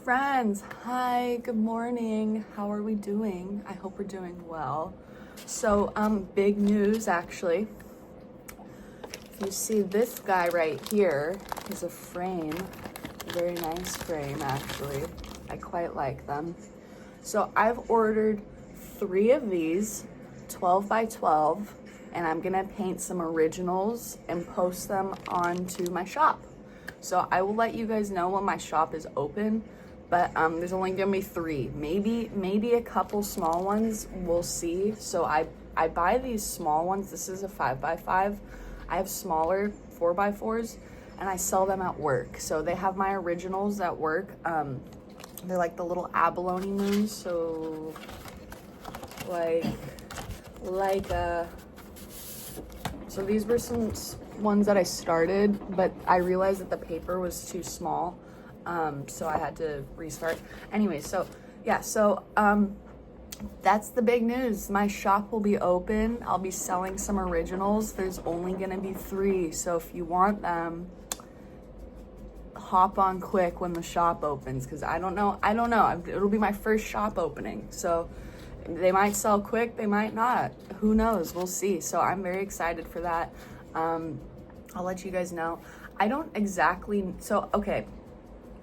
friends. Hi, good morning. How are we doing? I hope we're doing well. So, big news actually. If you see this guy right here, is a frame. A very nice frame actually. I quite like them. So I've ordered 3 of these, 12 by 12, and I'm gonna paint some originals and post them onto my shop. So I will let you guys know when my shop is open, but there's only gonna be 3, maybe a couple small ones, we'll see. So I buy these small ones. This is a 5 by 5. I have smaller 4 by 4s, and I sell them at work. So they have my originals at work. They're like the little abalone moons. So so these were some ones that I started, but I realized that the paper was too small, so I had to restart. Anyway, so yeah, so that's the big news. My shop will be open. I'll be selling some originals. There's only gonna be 3, so if you want them, hop on quick when the shop opens, because I don't know. It'll be my first shop opening, so they might sell quick, they might not. Who knows? We'll see. So I'm very excited for that. I'll let you guys know. I don't exactly, so okay,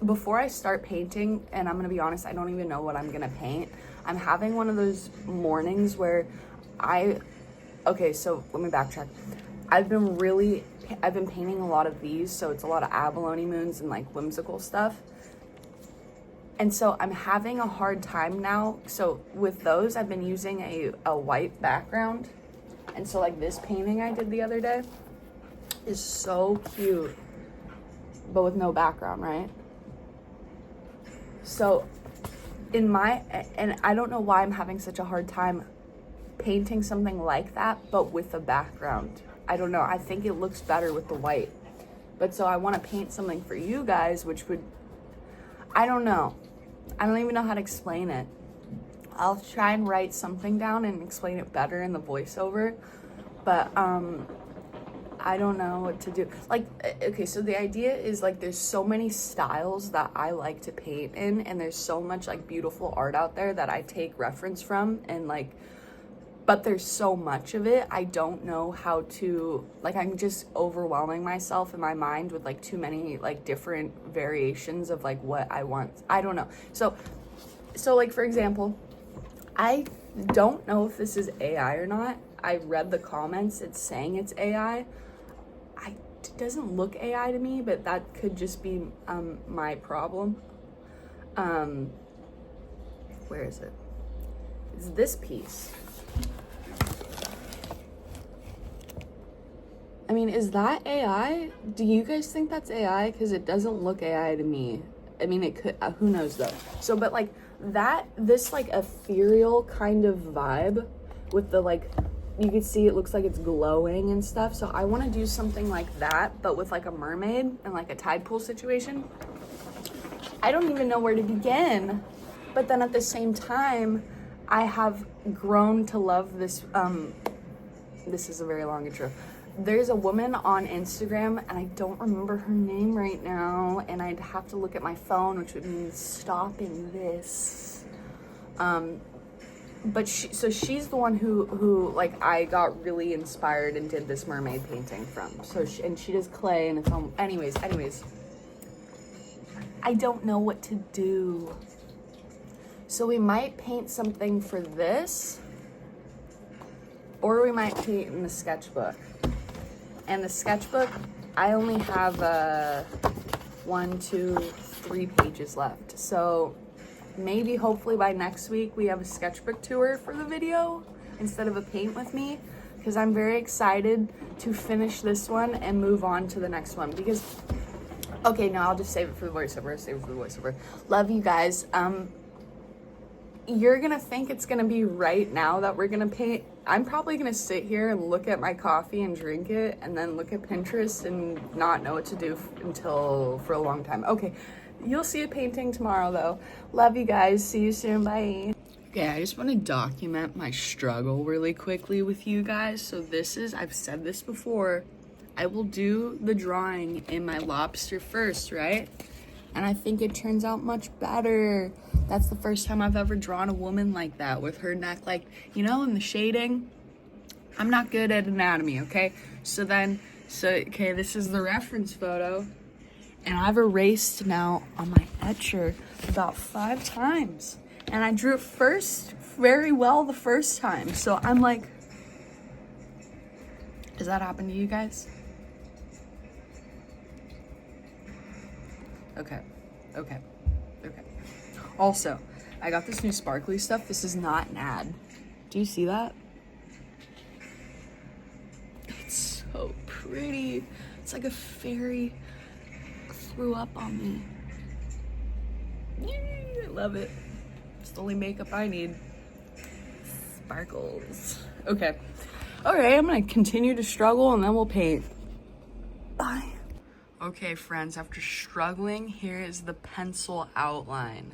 before I start painting, and I'm gonna be honest, I don't even know what I'm gonna paint. I'm having one of those mornings where okay, so let me backtrack. I've been painting a lot of these, so it's a lot of abalone moons and like whimsical stuff. And so I'm having a hard time now. So with those, I've been using a white background. And so like this painting I did the other day is so cute, but with no background, right? So and I don't know why I'm having such a hard time painting something like that, but with a background. I don't know, I think it looks better with the white. But so I want to paint something for you guys, which would, I don't know. I don't even know how to explain it. I'll try and write something down and explain it better in the voiceover, but I don't know what to do. Like, okay, so the idea is like there's so many styles that I like to paint in, and there's so much like beautiful art out there that I take reference from, and like, but there's so much of it, I don't know how to, like, I'm just overwhelming myself in my mind with like too many like different variations of like what I want. I don't know. So like, for example, I don't know if this is AI or not. I read the comments, it's saying it's AI. It doesn't look AI to me, but that could just be my problem. Where is it? It's this piece. I mean, is that AI? Do you guys think that's AI? Because it doesn't look AI to me. I mean, it could, who knows though. So, but like this like ethereal kind of vibe with the like, you can see it looks like it's glowing and stuff. So I want to do something like that, but with like a mermaid and like a tide pool situation. I don't even know where to begin. But then at the same time, I have grown to love this. This is a very long intro. There's a woman on Instagram, and I don't remember her name right now, and I'd have to look at my phone, which would mean stopping this. But she's the one who like I got really inspired and did this mermaid painting from. So she does clay, and it's all. Anyways, I don't know what to do. So we might paint something for this, or we might paint in the sketchbook. And the sketchbook, I only have 1, 2, 3 pages left. So maybe hopefully by next week we have a sketchbook tour for the video instead of a paint with me, because I'm very excited to finish this one and move on to the next one. Because, okay, no, I'll just save it for the voiceover. Love you guys. You're gonna think it's gonna be right now that we're gonna paint. I'm probably gonna sit here and look at my coffee and drink it, and then look at Pinterest and not know what to do for a long time. Okay, you'll see a painting tomorrow though. Love you guys, see you soon, bye. Okay, I just wanna document my struggle really quickly with you guys. So I've said this before, I will do the drawing in my lobster first, right? and I think it turns out much better. That's the first time I've ever drawn a woman like that, with her neck, like, you know, in the shading. I'm not good at anatomy, okay? Okay, this is the reference photo, and I've erased now on my etcher about 5 times, and I drew it first very well the first time, so I'm like, does that happen to you guys? Okay. Also, I got this new sparkly stuff. This is not an ad. Do you see that? It's so pretty. It's like a fairy threw up on me. Yay, I love it. It's the only makeup I need. Sparkles. Okay. All right, I'm gonna continue to struggle and then we'll paint. Bye. Okay, friends, after struggling, here is the pencil outline.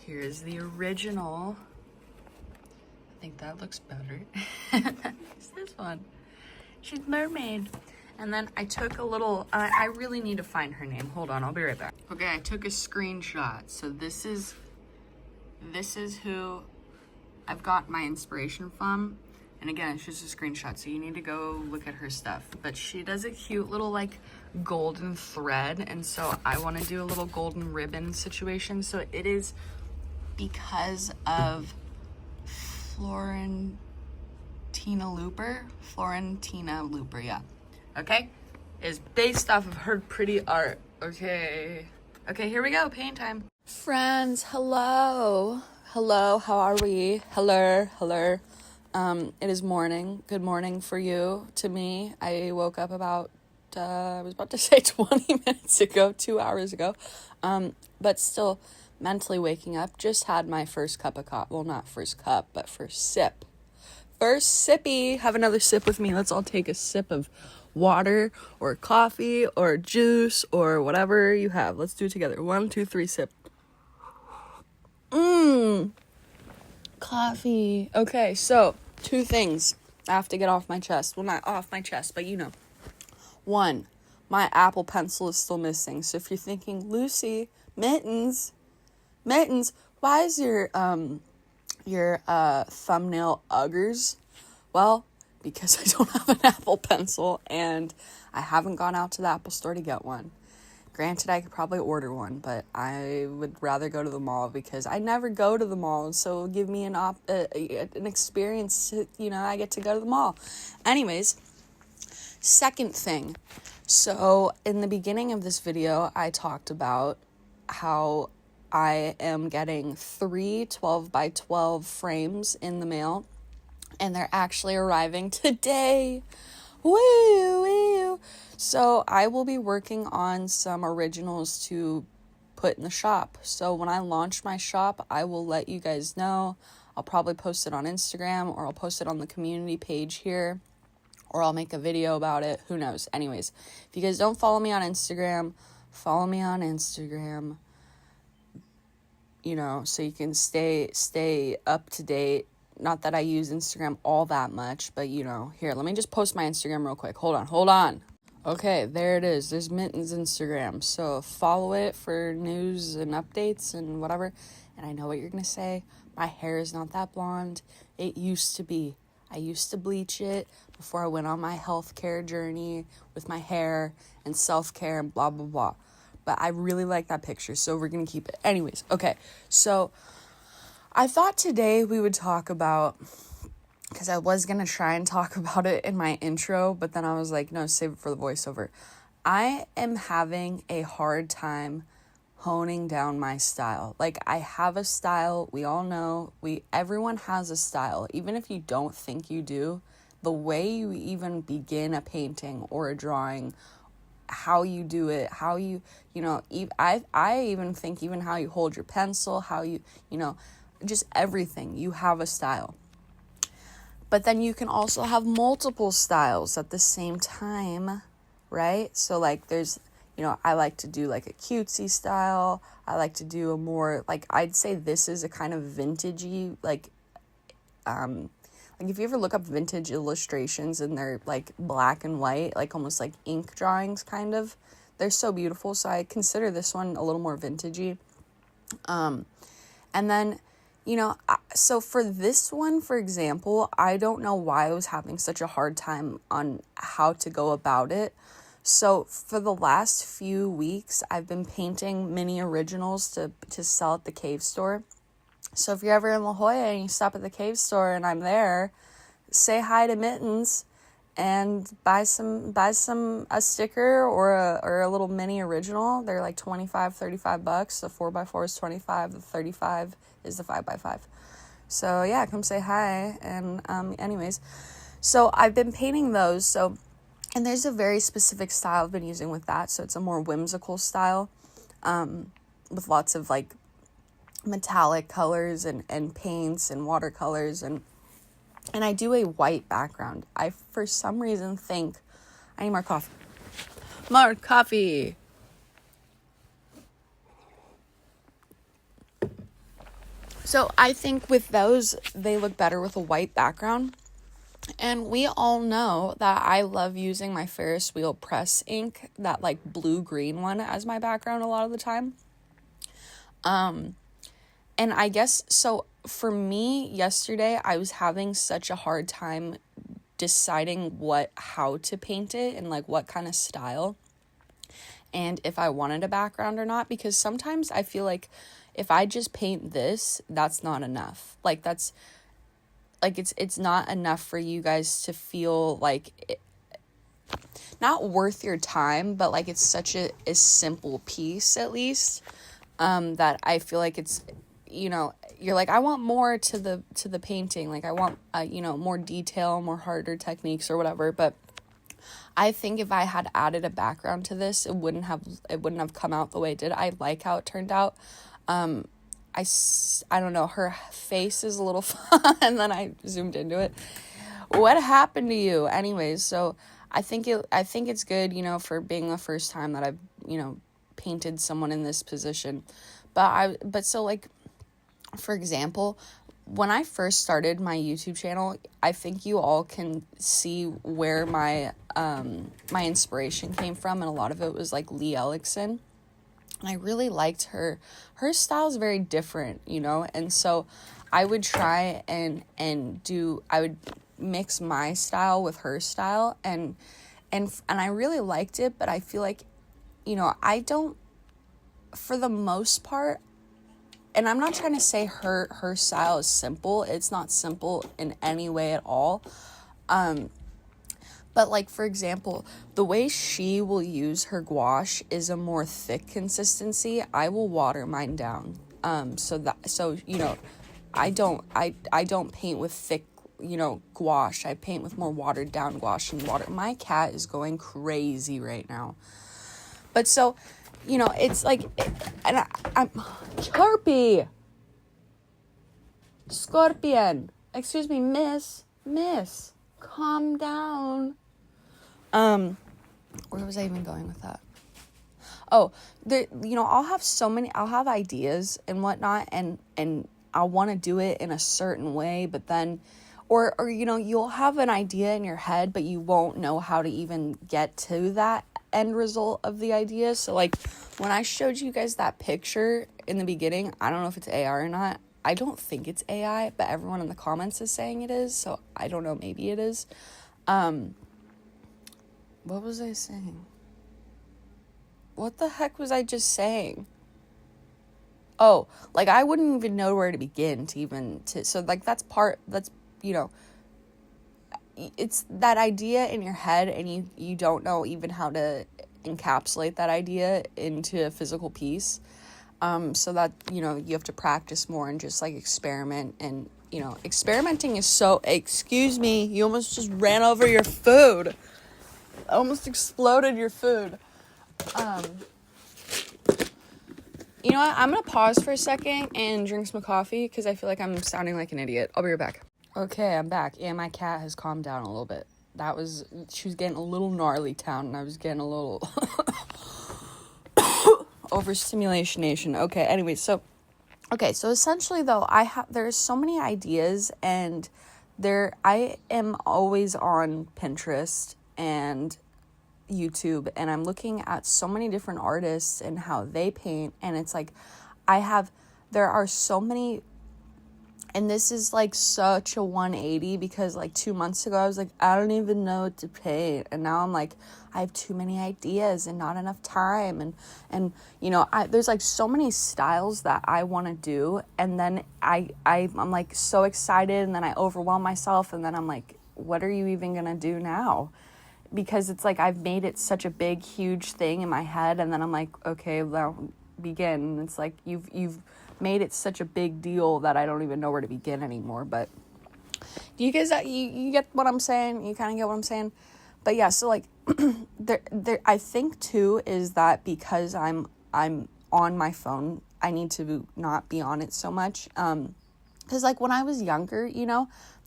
Here is the original. I think that looks better. It's this one. She's mermaid. And then I took a little, I really need to find her name. Hold on, I'll be right back. Okay, I took a screenshot. So this is who I've got my inspiration from. And again, it's just a screenshot, so you need to go look at her stuff. But she does a cute little like golden thread, and so I want to do a little golden ribbon situation. So it is because of Florentina Looper, yeah. Okay, is based off of her pretty art. Okay, here we go, paint time. Friends, hello, how are we? Hello. It is morning. Good morning for you. To me, I woke up about, I was about to say 20 minutes ago, 2 hours ago. But still mentally waking up. Just had my first cup of coffee. Well, not first cup, but first sip. First sippy. Have another sip with me. Let's all take a sip of water or coffee or juice or whatever you have. Let's do it together. 1, 2, 3, sip. Coffee. Okay, so 2 things I have to get off my chest. Well, not off my chest, but you know. 1, my Apple Pencil is still missing. So if you're thinking, Lucy, mittens, why is your thumbnail uggers? Well, because I don't have an Apple Pencil and I haven't gone out to the Apple store to get one. Granted, I could probably order one, but I would rather go to the mall because I never go to the mall, so it'll give me an experience to, you know, I get to go to the mall. Anyways, second thing. So in the beginning of this video, I talked about how I am getting 3 12x12 frames in the mail, and they're actually arriving today. Woo! So I will be working on some originals to put in the shop. So when I launch my shop, I will let you guys know. I'll probably post it on Instagram, or I'll post it on the community page here, or I'll make a video about it. Who knows? Anyways, if you guys don't follow me on Instagram, follow me on Instagram. You know, so you can stay up to date. Not that I use Instagram all that much, but you know, here, let me just post my Instagram real quick. Hold on. Okay, there it is. There's Mitten's Instagram. So follow it for news and updates and whatever. And I know what you're going to say. My hair is not that blonde. It used to be. I used to bleach it before I went on my healthcare journey with my hair and self-care and blah, blah, blah. But I really like that picture, so we're going to keep it. Anyways, okay. So I thought today we would talk about, because I was going to try and talk about it in my intro, but then I was like, no, save it for the voiceover. I am having a hard time honing down my style. Like, I have a style. We all know, everyone has a style. Even if you don't think you do, the way you even begin a painting or a drawing, how you do it, how you know, I even think even how you hold your pencil, how you know, just everything, you have a style. But then you can also have multiple styles at the same time, right? So like there's, you know, I like to do like a cutesy style. I like to do a more, like, I'd say this is a kind of vintagey, like if you ever look up vintage illustrations and they're like black and white, like almost like ink drawings kind of, they're so beautiful. So I consider this one a little more vintagey. And then, so for this one, for example, I don't know why I was having such a hard time on how to go about it. So for the last few weeks, I've been painting mini originals to sell at the cave store. So if you're ever in La Jolla and you stop at the cave store and I'm there, say hi to Mittens and buy a sticker or a little mini original. They're like $25-$35. The 4x4 is $25. The 35 is the 5x5. So yeah, come say hi. And anyways, so I've been painting those. And there's a very specific style I've been using with that. So it's a more whimsical style, with lots of like metallic colors and paints and watercolors, and I do a white background. I, for some reason, think I need more coffee. More coffee. So I think with those, they look better with a white background. And we all know that I love using my Ferris wheel press ink, that like blue-green one, as my background a lot of the time. And I guess, so for me, yesterday, I was having such a hard time deciding how to paint it and like what kind of style and if I wanted a background or not, because sometimes I feel like if I just paint this, that's not enough. Like that's, like it's not enough for you guys to feel like not worth your time, but like it's such a simple piece at least, that I feel like it's, you're like, I want more to the painting. Like I want, more detail, more harder techniques or whatever. But I think if I had added a background to this, it wouldn't have come out the way it did. I like how it turned out. I don't know, her face is a little fun, and then I zoomed into it. What happened to you? Anyways, so I think it's good, for being the first time that I've, painted someone in this position. But so like, for example, when I first started my YouTube channel, I think you all can see where my inspiration came from, and a lot of it was like Lee Ellickson. And I really liked her. Her style is very different, and so I would try and I would mix my style with her style, and I really liked it, but I feel like, I don't, for the most part, and I'm not trying to say her style is simple. It's not simple in any way at all. But like, for example, the way she will use her gouache is a more thick consistency. I will water mine down. I don't paint with thick, gouache. I paint with more watered down gouache and water. My cat is going crazy right now. But so, it's like, and I'm Sharpie. Scorpion. Excuse me, miss, calm down. Where was I even going with that? Oh, I'll have ideas and whatnot, and I want to do it in a certain way, but then, or you'll have an idea in your head, but you won't know how to even get to that end result of the idea. So like, when I showed you guys that picture in the beginning, I don't know if it's AI or not. I don't think it's AI, but everyone in the comments is saying it is, so I don't know, maybe it is. What was I saying? What the heck was I just saying? Oh, like I wouldn't even know where to begin so like that's it's that idea in your head, and you don't know even how to encapsulate that idea into a physical piece. So that, you have to practice more and just like experiment, and, experimenting is so, excuse me, you almost just ran over your food. Almost exploded your food. You know what? I'm going to pause for a second and drink some coffee because I feel like I'm sounding like an idiot. I'll be right back. Okay, I'm back. And my cat has calmed down a little bit. She was getting a little gnarly town, and I was getting a little overstimulation nation. Okay, anyway, so essentially though, there's so many ideas, and I am always on Pinterest, and YouTube and I'm looking at so many different artists and how they paint, and it's like there are so many, and this is like such a 180 because like 2 months ago I was like, I don't even know what to paint, and now I'm like, I have too many ideas and not enough time, and there's like so many styles that I want to do, and then I'm like so excited, and then I overwhelm myself, and then I'm like, what are you even gonna do now? Because it's like I've made it such a big, huge thing in my head, and then I'm like, okay, now begin. And it's like you've made it such a big deal that I don't even know where to begin anymore. But do you guys, you get what I'm saying? You kind of get what I'm saying? But yeah, so like there I think too is that because I'm on my phone, I need to not be on it so much. Because like when I was younger,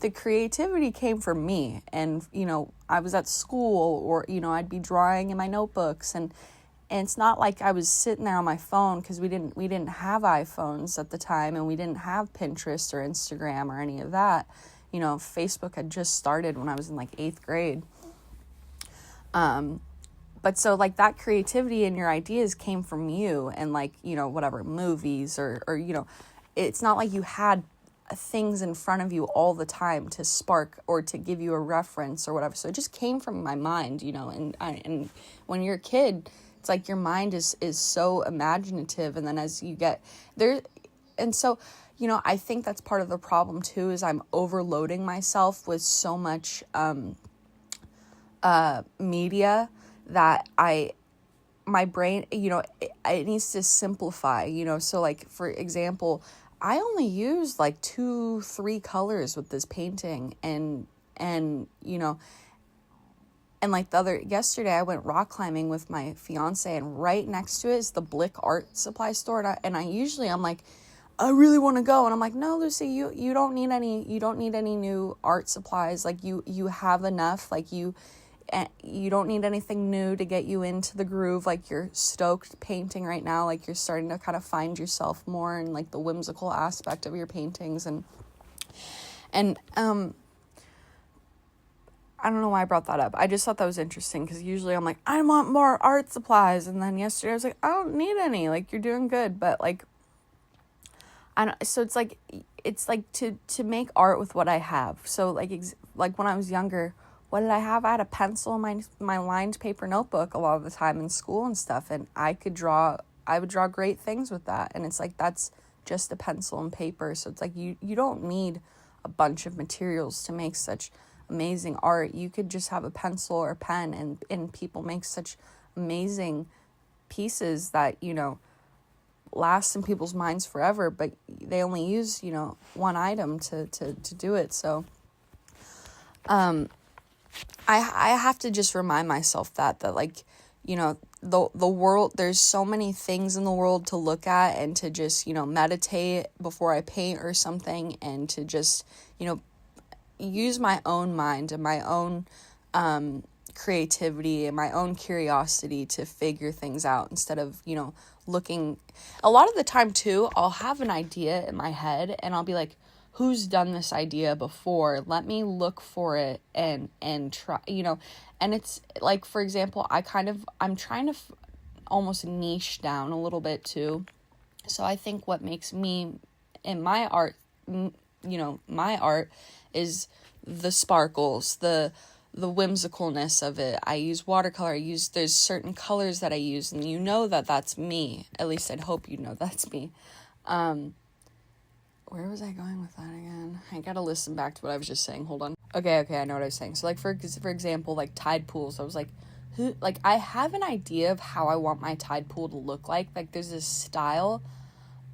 the creativity came from me, and I was at school, or I'd be drawing in my notebooks, and it's not like I was sitting there on my phone, because we didn't have iPhones at the time, and we didn't have Pinterest or Instagram or any of that. Facebook had just started when I was in like 8th grade. But so like that creativity and your ideas came from you, and like whatever, movies or it's not like you had things in front of you all the time to spark or to give you a reference or whatever. So it just came from my mind, and when you're a kid, it's like your mind is so imaginative, and then as you get there, and so I think that's part of the problem too, is I'm overloading myself with so much media that my brain, it needs to simplify, so like for example, I only used like 2-3 colors with this painting, and like yesterday I went rock climbing with my fiance, and right next to it is the Blick art supply store, and I'm like, I really want to go, and I'm like, no, Lucy, you don't need any new art supplies, like you have enough, like you don't need anything new to get you into the groove, like you're stoked painting right now, like you're starting to kind of find yourself more in like the whimsical aspect of your paintings, and I don't know why I brought that up. I just thought that was interesting, because usually I'm like, I want more art supplies, and then yesterday I was like, I don't need any, like you're doing good, but like so it's like to make art with what I have. So like when I was younger, what did I have? I had a pencil in my lined paper notebook a lot of the time in school and stuff, and I would draw great things with that, and it's like that's just a pencil and paper. So it's like you don't need a bunch of materials to make such amazing art. You could just have a pencil or a pen, and people make such amazing pieces that last in people's minds forever, but they only use one item to do it. So I have to just remind myself that like the world, there's so many things in the world to look at, and to just meditate before I paint or something, and to just use my own mind and my own creativity and my own curiosity to figure things out, instead of looking. A lot of the time too, I'll have an idea in my head, and I'll be like, who's done this idea before? Let me look for it and try, and it's like, for example, I'm trying to almost niche down a little bit too. So I think what makes me in my art, my art is the sparkles, the whimsicalness of it. I use watercolor. There's certain colors that I use, and that's me. At least I'd hope that's me. Where was I going with that again? I gotta listen back to what I was just saying. Hold on. Okay, I know what I was saying. So like for example, like tide pools, I was like, I have an idea of how I want my tide pool to look like. Like there's this style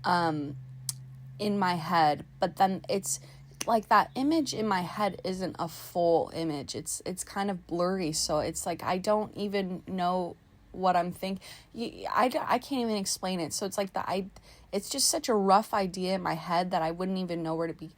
in my head, but then it's like that image in my head isn't a full image. It's kind of blurry, so it's like I don't even know what I'm thinking. I can't even explain it. So it's like it's just such a rough idea in my head that I wouldn't even know where to be,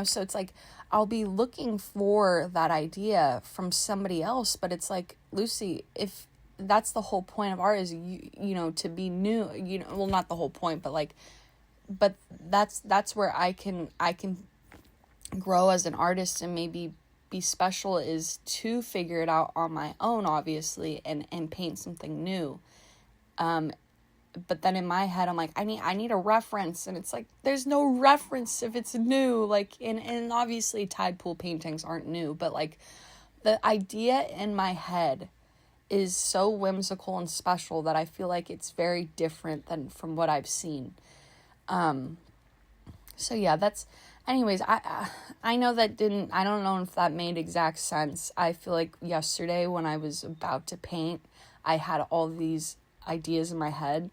so it's like I'll be looking for that idea from somebody else, but it's like, Lucy, if that's the whole point of art, is to be new, well, not the whole point, but that's where I can grow as an artist, and maybe be special is to figure it out on my own, obviously, and paint something new. But then in my head, I'm like, I need a reference, and it's like, there's no reference if it's new. Like, and obviously tide pool paintings aren't new, but like the idea in my head is so whimsical and special that I feel like it's very different than from what I've seen. So yeah, that's, anyways, I know that I don't know if that made exact sense. I feel like yesterday when I was about to paint, I had all these ideas in my head,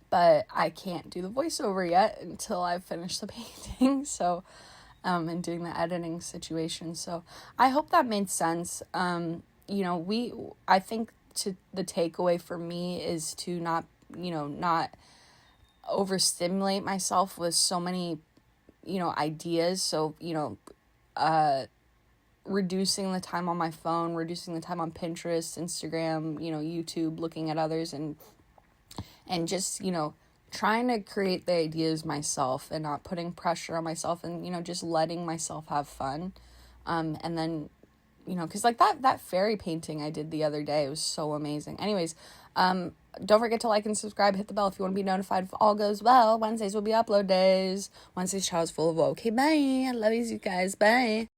but I can't do the voiceover yet until I finish the painting. So, and doing the editing situation. So I hope that made sense. I think the takeaway for me is to not overstimulate myself with so many, ideas. So, reducing the time on my phone, reducing the time on Pinterest, Instagram, YouTube, looking at others, and just, trying to create the ideas myself and not putting pressure on myself, and, just letting myself have fun. And then, because like that fairy painting I did the other day, it was so amazing. Anyways, don't forget to like and subscribe, hit the bell if you want to be notified if all goes well. Wednesdays will be upload days. Wednesday's child's full of okay, bye. I love you guys. Bye.